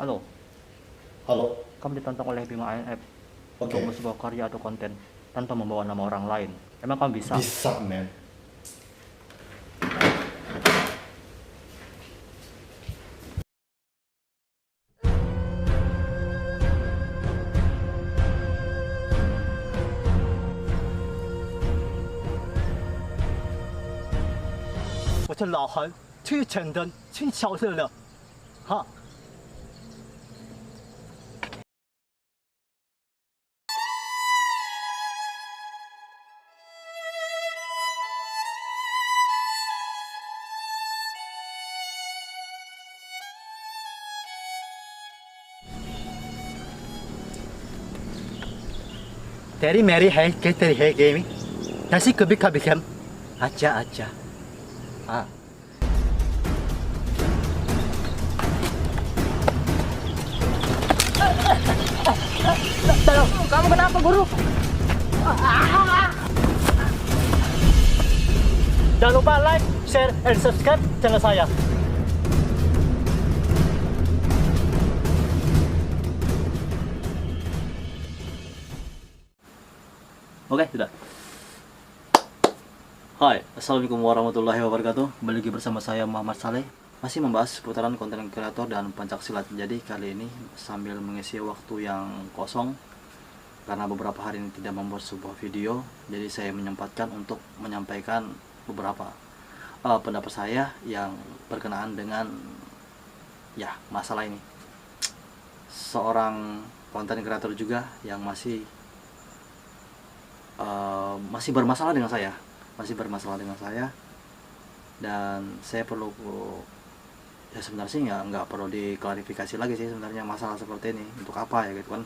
Halo, Halo, kamu ditantang oleh Bima INF untuk oke, membuat sebuah karya atau konten tanpa membawa nama orang lain. Emang kamu bisa? bisa men. 我这老韩最简单、最巧的了，哈。तेरी मेरी है कि तेरी है गेमिंग ऐसी कभी कभी हम अच्छा अच्छा हाँ Kamu kenapa, Guru? jangan lupa like, share, and subscribe channel saya. Oke, sudah. Hai, Assalamualaikum warahmatullahi wabarakatuh. Kembali lagi bersama saya Muhammad Saleh. Masih membahas seputaran konten kreator dan pencaksilat. Jadi kali ini sambil mengisi waktu yang kosong karena beberapa hari ini tidak membuat sebuah video, jadi saya menyempatkan untuk menyampaikan beberapa pendapat saya yang berkenaan dengan masalah ini. Seorang konten kreator juga yang masih bermasalah dengan saya, dan saya perlu sebenarnya sih nggak perlu diklarifikasi lagi sih sebenarnya masalah seperti ini untuk apa ya gitu kan.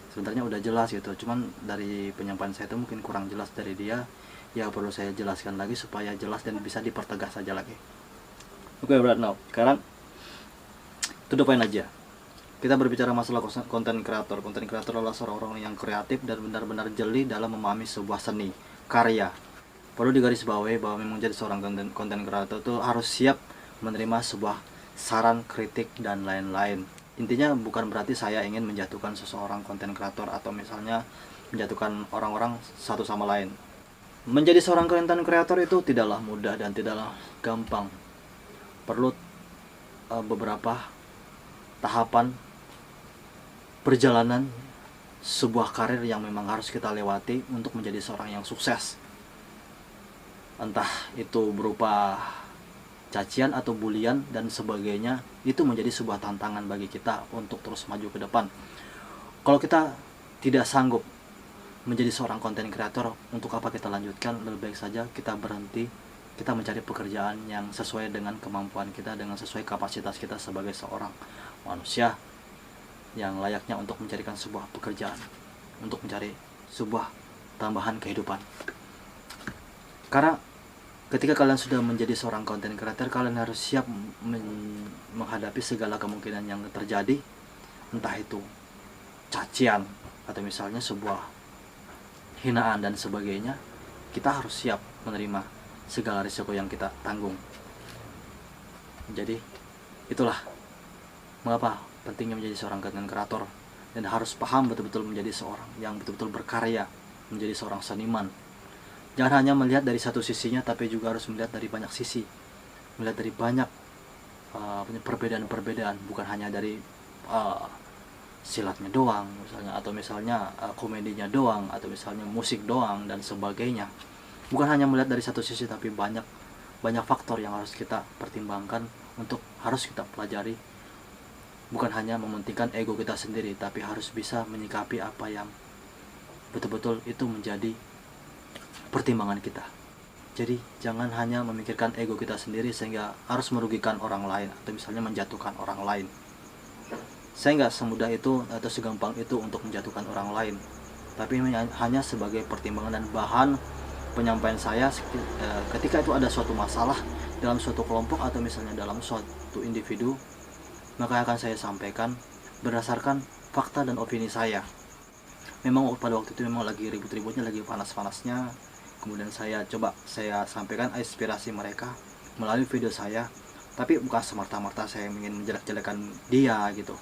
Sebenarnya udah jelas gitu, cuman dari penyampaian saya itu mungkin kurang jelas dari dia, ya perlu saya jelaskan lagi supaya jelas dan bisa dipertegas saja lagi. Oke, right now sekarang to the point aja. Kita berbicara masalah konten kreator. Konten kreator adalah seorang orang yang kreatif dan benar-benar jeli dalam memahami sebuah seni, karya. Perlu digarisbawahi bahwa memang jadi seorang konten kreator itu harus siap menerima sebuah saran, kritik, dan lain-lain. Intinya bukan berarti saya ingin menjatuhkan seseorang konten kreator atau misalnya menjatuhkan orang-orang satu sama lain. Menjadi seorang konten kreator itu tidaklah mudah dan tidaklah gampang. Perlu beberapa tahapan perjalanan sebuah karir yang memang harus kita lewati untuk menjadi seorang yang sukses. Entah itu berupa cacian atau bulian dan sebagainya, itu menjadi sebuah tantangan bagi kita untuk terus maju ke depan. Kalau kita tidak sanggup menjadi seorang konten kreator, untuk apa kita lanjutkan? Lebih baik saja kita berhenti, kita mencari pekerjaan yang sesuai dengan kemampuan kita, dengan sesuai kapasitas kita sebagai seorang manusia yang layaknya untuk mencarikan sebuah pekerjaan, untuk mencari sebuah tambahan kehidupan. Karena ketika kalian sudah menjadi seorang konten kreator, kalian harus siap menghadapi segala kemungkinan yang terjadi, entah itu cacian atau misalnya sebuah hinaan dan sebagainya. Kita harus siap menerima segala risiko yang kita tanggung. Jadi itulah mengapa pentingnya menjadi seorang konten kreator, dan harus paham betul-betul menjadi seorang yang betul-betul berkarya, menjadi seorang seniman. Jangan hanya melihat dari satu sisinya, tapi juga harus melihat dari banyak sisi, melihat dari banyak perbedaan-perbedaan, bukan hanya dari silatnya doang misalnya, atau misalnya komedinya doang, atau misalnya musik doang dan sebagainya. Bukan hanya melihat dari satu sisi, tapi banyak faktor yang harus kita pertimbangkan, untuk harus kita pelajari. Bukan hanya mementingkan ego kita sendiri, tapi harus bisa menyikapi apa yang betul-betul itu menjadi pertimbangan kita. Jadi jangan hanya memikirkan ego kita sendiri sehingga harus merugikan orang lain atau misalnya menjatuhkan orang lain. Saya nggak semudah itu atau segampang itu untuk menjatuhkan orang lain, tapi hanya sebagai pertimbangan dan bahan penyampaian saya ketika itu ada suatu masalah dalam suatu kelompok atau misalnya dalam suatu individu, maka akan saya sampaikan berdasarkan fakta dan opini saya. Memang pada waktu itu memang lagi ribut-ributnya, lagi panas-panasnya. Kemudian saya sampaikan inspirasi mereka melalui video saya. Tapi bukan semerta-merta saya ingin menjelek-jelekan dia gitu.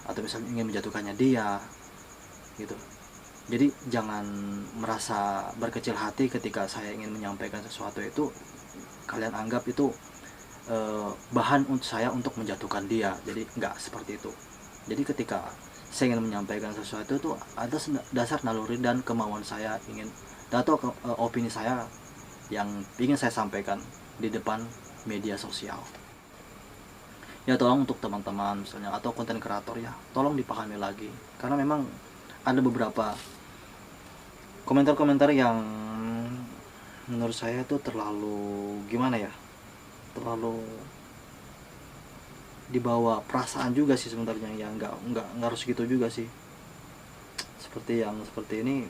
atau misalnya ingin menjatuhkannya dia gitu. Jadi jangan merasa berkecil hati ketika saya ingin menyampaikan sesuatu itu kalian anggap itu bahan untuk saya untuk menjatuhkan dia. Jadi nggak seperti itu. Jadi ketika saya ingin menyampaikan sesuatu itu ada dasar naluri dan kemauan saya ingin atau opini saya yang ingin saya sampaikan di depan media sosial. Ya tolong untuk teman-teman misalnya atau konten kreator ya tolong dipahami lagi, karena memang ada beberapa komentar-komentar yang menurut saya itu terlalu gimana ya, terlalu dibawa perasaan juga sih sebenarnya, ya nggak harus gitu juga sih. Seperti ini,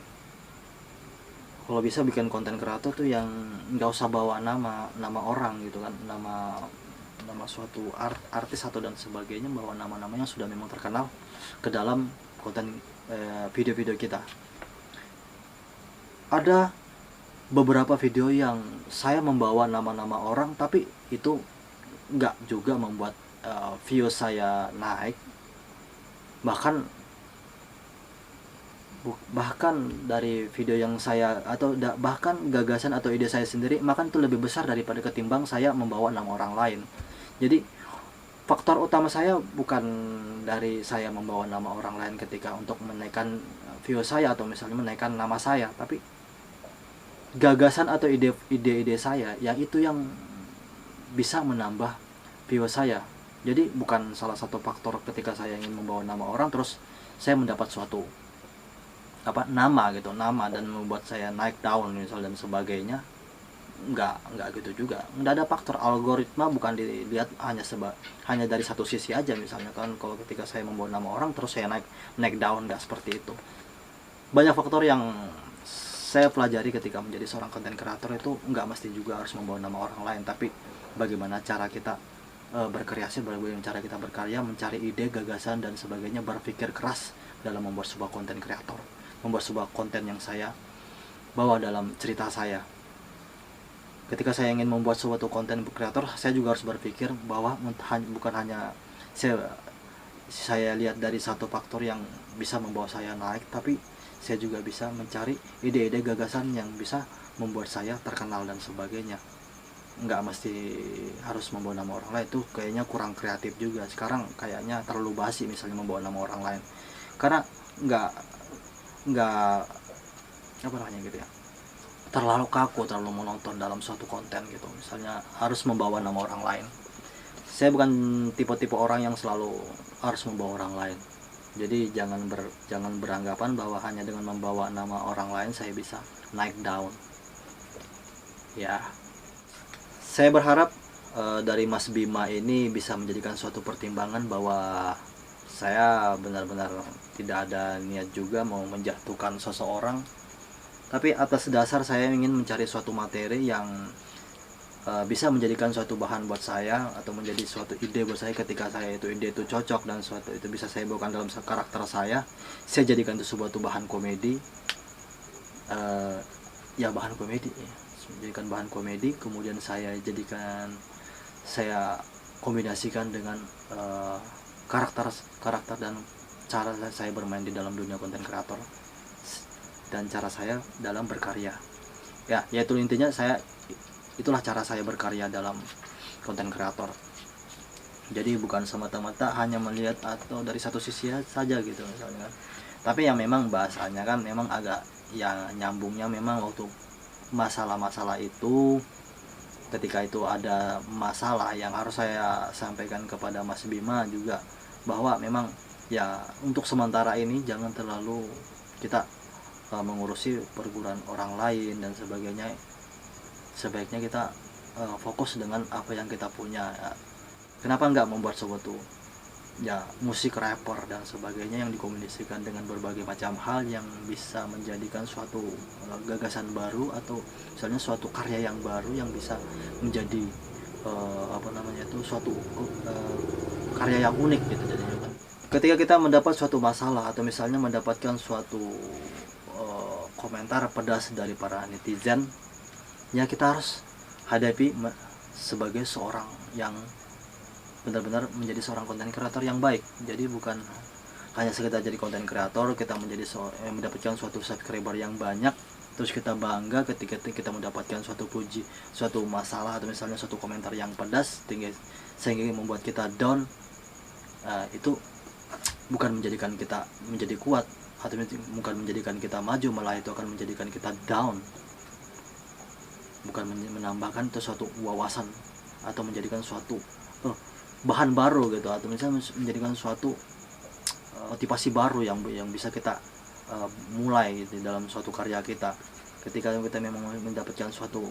kalau bisa bikin konten kreator tuh yang nggak usah bawa nama orang gitu kan, nama suatu artis atau dan sebagainya, bawa nama-nama yang sudah memang terkenal ke dalam konten video-video kita. Ada beberapa video yang saya membawa nama-nama orang, tapi itu nggak juga membuat view saya naik, bahkan dari video yang saya atau bahkan gagasan atau ide saya sendiri makan itu lebih besar daripada ketimbang saya membawa nama orang lain. Jadi faktor utama saya bukan dari saya membawa nama orang lain ketika untuk menaikkan view saya atau misalnya menaikkan nama saya, tapi gagasan atau ide-ide saya yang itu yang bisa menambah view saya. Jadi bukan salah satu faktor ketika saya ingin membawa nama orang terus saya mendapat suatu nama dan membuat saya naik down misal dan sebagainya. Enggak gitu juga. Enggak ada faktor algoritma, bukan dilihat hanya dari satu sisi aja. Misalnya kan kalau ketika saya membawa nama orang terus saya naik down, enggak seperti itu. Banyak faktor yang saya pelajari ketika menjadi seorang konten kreator itu enggak mesti juga harus membawa nama orang lain, tapi bagaimana cara kita berkreasi, bagaimana cara kita berkarya, mencari ide, gagasan dan sebagainya, berpikir keras dalam membuat sebuah konten kreator, membuat sebuah konten yang saya bawa dalam cerita saya. Ketika saya ingin membuat suatu konten kreator, saya juga harus berpikir bahwa bukan hanya saya lihat dari satu faktor yang bisa membawa saya naik, tapi saya juga bisa mencari ide-ide gagasan yang bisa membuat saya terkenal dan sebagainya. Nggak mesti harus membawa nama orang lain, itu kayaknya kurang kreatif juga. Sekarang kayaknya terlalu basi misalnya membawa nama orang lain, karena nggak apa namanya gitu ya, terlalu kaku, terlalu monoton dalam suatu konten gitu. Misalnya harus membawa nama orang lain. Saya bukan tipe-tipe orang yang selalu harus membawa orang lain. Jadi jangan beranggapan bahwa hanya dengan membawa nama orang lain saya bisa naik down. Ya, saya berharap dari Mas Bima ini bisa menjadikan suatu pertimbangan bahwa saya benar-benar tidak ada niat juga mau menjatuhkan seseorang, tapi atas dasar saya ingin mencari suatu materi yang bisa menjadikan suatu bahan buat saya atau menjadi suatu ide buat saya. Ketika ide itu cocok dan suatu itu bisa saya bawakan dalam karakter saya jadikan itu sebuah bahan komedi, bahan komedi ya. Jadikan bahan komedi, kemudian saya kombinasikan dengan karakter dan cara saya bermain di dalam dunia konten kreator dan cara saya dalam berkarya. Ya, yaitu intinya itulah cara saya berkarya dalam konten kreator. Jadi bukan semata-mata hanya melihat atau dari satu sisi saja gitu misalnya kan. Tapi yang memang bahasanya kan memang agak ya nyambungnya memang waktu masalah-masalah itu, ketika itu ada masalah yang harus saya sampaikan kepada Mas Bima juga, bahwa memang ya untuk sementara ini jangan terlalu kita mengurusi perguruan orang lain dan sebagainya. Sebaiknya kita fokus dengan apa yang kita punya ya. Kenapa enggak membuat suatu ya musik rapper dan sebagainya yang dikomunikasikan dengan berbagai macam hal yang bisa menjadikan suatu gagasan baru atau misalnya suatu karya yang baru yang bisa menjadi suatu karya yang unik gitu jadinya kan. Ketika kita mendapat suatu masalah atau misalnya mendapatkan suatu komentar pedas dari para netizen, ya kita harus hadapi sebagai seorang yang benar-benar menjadi seorang konten kreator yang baik. Jadi bukan hanya sekedar jadi konten kreator, kita mendapatkan suatu subscriber yang banyak, terus kita bangga ketika kita mendapatkan suatu masalah atau misalnya suatu komentar yang pedas sehingga membuat kita down. Itu bukan menjadikan kita menjadi kuat atau bukan menjadikan kita maju, malah itu akan menjadikan kita down, bukan menambahkan itu suatu wawasan atau menjadikan suatu bahan baru gitu, atau misalnya menjadikan suatu motivasi baru yang bisa kita mulai gitu, dalam suatu karya kita. Ketika kita memang mendapatkan suatu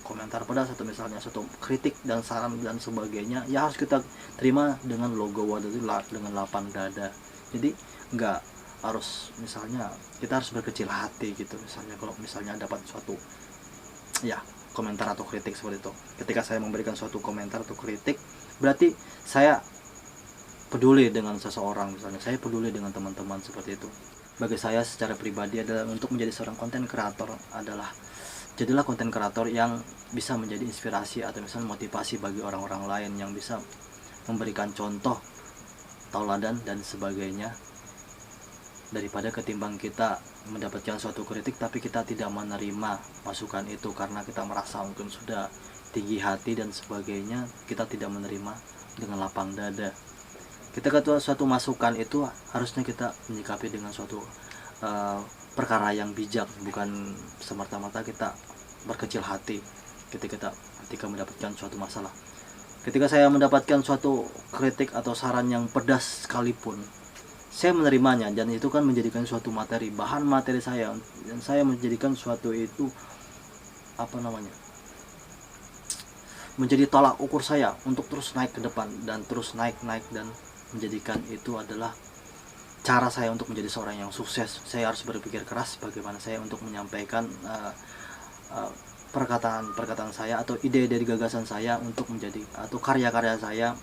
komentar pedas atau misalnya suatu kritik dan saran dan sebagainya, ya harus kita terima dengan logo wadah itu, dengan lapang dada. Jadi nggak harus, misalnya kita harus berkecil hati gitu, misalnya kalau misalnya dapat suatu ya komentar atau kritik seperti itu. Ketika saya memberikan suatu komentar atau kritik, berarti saya peduli dengan seseorang, misalnya saya peduli dengan teman-teman seperti itu. Bagi saya secara pribadi adalah untuk menjadi seorang konten kreator adalah jadilah konten kreator yang bisa menjadi inspirasi atau misalnya motivasi bagi orang-orang lain, yang bisa memberikan contoh, tauladan dan sebagainya, daripada ketimbang kita mendapatkan suatu kritik tapi kita tidak menerima masukan itu karena kita merasa mungkin sudah tinggi hati dan sebagainya, kita tidak menerima dengan lapang dada. Ketika suatu masukan itu harusnya kita menyikapi dengan suatu perkara yang bijak, bukan semata-mata kita berkecil hati ketika mendapatkan suatu masalah. Ketika saya mendapatkan suatu kritik atau saran yang pedas sekalipun, saya menerimanya, dan itu kan menjadikan suatu bahan materi saya, dan saya menjadikan suatu itu menjadi tolak ukur saya untuk terus naik ke depan dan terus naik dan menjadikan itu adalah cara saya untuk menjadi seorang yang sukses. Saya harus berpikir keras bagaimana saya untuk menyampaikan perkataan saya atau ide dari gagasan saya untuk menjadi, atau karya-karya saya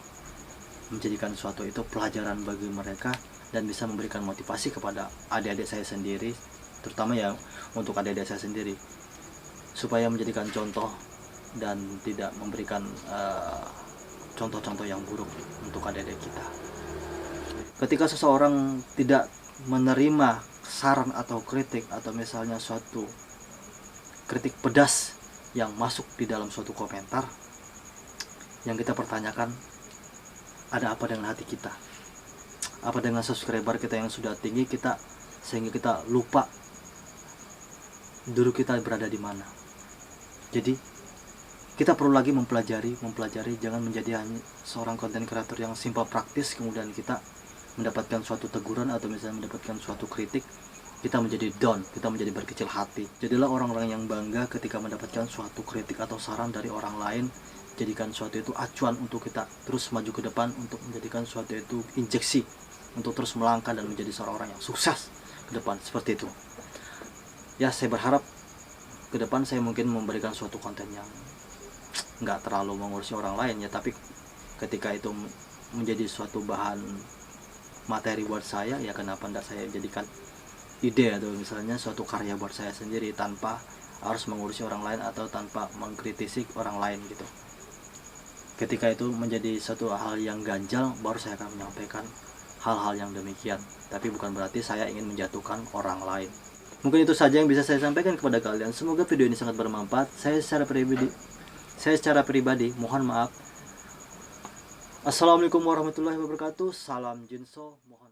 menjadikan suatu itu pelajaran bagi mereka dan bisa memberikan motivasi kepada adik-adik saya sendiri, terutama ya untuk adik-adik saya sendiri, supaya menjadikan contoh dan tidak memberikan contoh-contoh yang buruk untuk adik-adik kita. Ketika seseorang tidak menerima saran atau kritik atau misalnya suatu kritik pedas yang masuk di dalam suatu komentar, yang kita pertanyakan, ada apa dengan hati kita? Apa dengan subscriber kita yang sudah tinggi sehingga kita lupa dulu kita berada di mana? Jadi kita perlu lagi mempelajari, jangan menjadi hanya seorang konten kreator yang simpel praktis, kemudian kita mendapatkan suatu teguran atau misalnya mendapatkan suatu kritik, kita menjadi down, kita menjadi berkecil hati. Jadilah orang-orang yang bangga ketika mendapatkan suatu kritik atau saran dari orang lain. Jadikan suatu itu acuan untuk kita terus maju ke depan, untuk menjadikan suatu itu injeksi untuk terus melangkah dan menjadi seorang orang yang sukses ke depan, seperti itu. Ya, saya berharap ke depan saya mungkin memberikan suatu konten yang nggak terlalu mengurusi orang lain ya, tapi ketika itu menjadi suatu bahan materi buat saya, ya kenapa enggak saya jadikan ide atau misalnya suatu karya buat saya sendiri tanpa harus mengurusi orang lain atau tanpa mengkritisi orang lain gitu. Ketika itu menjadi suatu hal yang ganjal, baru saya akan menyampaikan hal-hal yang demikian, tapi bukan berarti saya ingin menjatuhkan orang lain. Mungkin itu saja yang bisa saya sampaikan kepada kalian. Semoga video ini sangat bermanfaat. Saya secara pribadi mohon maaf. Assalamualaikum warahmatullahi wabarakatuh. Salam Jinso. Mohon